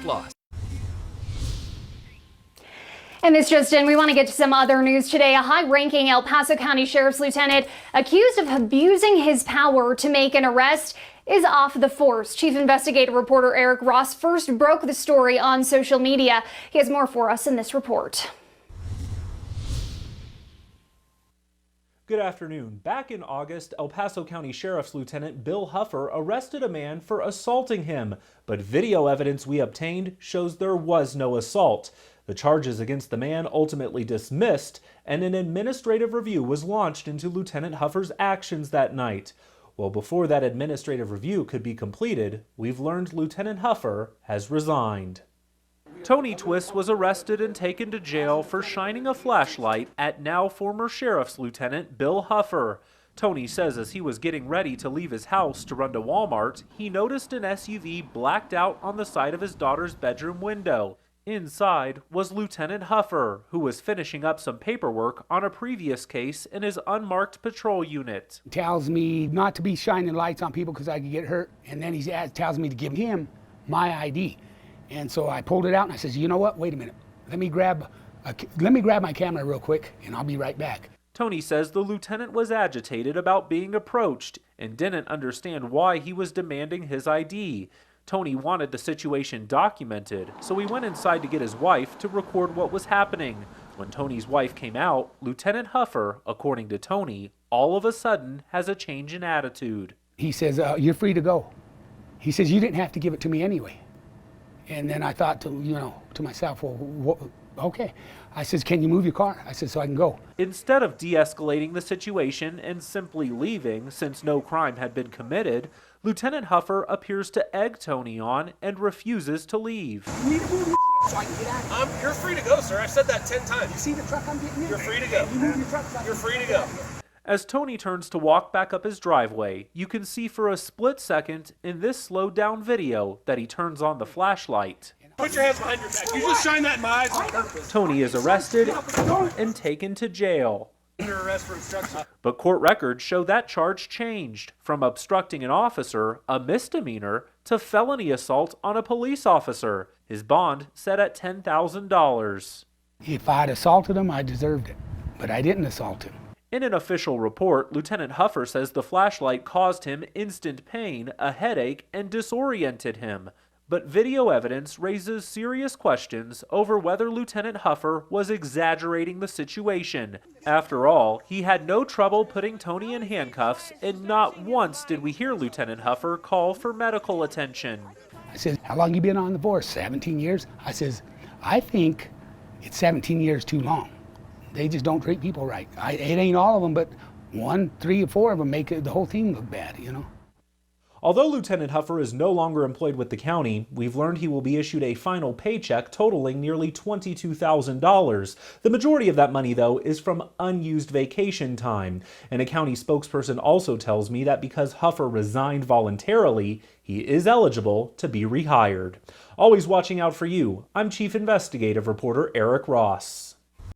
loss. And this just in, we want to get to some other news today. A high-ranking El Paso County Sheriff's Lieutenant accused of abusing his power to make an arrest is off the force. Chief Investigative Reporter Eric Ross first broke the story on social media. He has more for us in this report. Good afternoon. Back in August, El Paso County Sheriff's Lieutenant Bill Huffor arrested a man for assaulting him, but video evidence we obtained shows there was no assault. The charges against the man ultimately dismissed, and an administrative review was launched into Lieutenant Huffor's actions that night. Well, before that administrative review could be completed, we've learned Lieutenant Huffor has resigned. Tony Twist was arrested and taken to jail for shining a flashlight at now former Sheriff's Lieutenant Bill Huffor. Tony says as he was getting ready to leave his house to run to Walmart, he noticed an SUV blacked out on the side of his daughter's bedroom window. Inside was Lieutenant Huffor, who was finishing up some paperwork on a previous case in his unmarked patrol unit. He tells me not to be shining lights on people because I could get hurt, and then he tells me to give him my ID. And so I pulled it out and I says, you know what, wait a minute, let me grab my camera real quick and I'll be right back. Tony says the lieutenant was agitated about being approached and didn't understand why he was demanding his ID. Tony wanted the situation documented, so he went inside to get his wife to record what was happening. When Tony's wife came out, Lieutenant Huffor, according to Tony, all of a sudden has a change in attitude. He says, you're free to go. He says, you didn't have to give it to me anyway. And then I thought to myself, well, okay. I says, can you move your car? I said, so I can go. Instead of de-escalating the situation and simply leaving since no crime had been committed, Lieutenant Huffor appears to egg Tony on and refuses to leave. You need to move your so I can get out of here. You're free to go, sir. I've said that 10 times. You see the truck I'm getting in? You're free to go. You move your truck so You're free to go. As Tony turns to walk back up his driveway, you can see for a split second in this slowed down video that he turns on the flashlight. Put your hands behind your back. You just shine that in my eyes on purpose. Tony is arrested and taken to jail. Under arrest for obstruction. But court records show that charge changed from obstructing an officer, a misdemeanor, to felony assault on a police officer. His bond set at $10,000. If I'd assaulted him, I deserved it. But I didn't assault him. In an official report, Lieutenant Huffor says the flashlight caused him instant pain, a headache, and disoriented him. But video evidence raises serious questions over whether Lieutenant Huffor was exaggerating the situation. After all, he had no trouble putting Tony in handcuffs, and not once did we hear Lieutenant Huffor call for medical attention. I said, how long you been on the force? 17 years? I says, I think it's 17 years too long. They just don't treat people right. It ain't all of them, but 1, 3, or 4 of them make the whole team look bad, Although Lieutenant Huffor is no longer employed with the county, we've learned he will be issued a final paycheck totaling nearly $22,000. The majority of that money, though, is from unused vacation time. And a county spokesperson also tells me that because Huffor resigned voluntarily, he is eligible to be rehired. Always watching out for you, I'm Chief Investigative Reporter Eric Ross.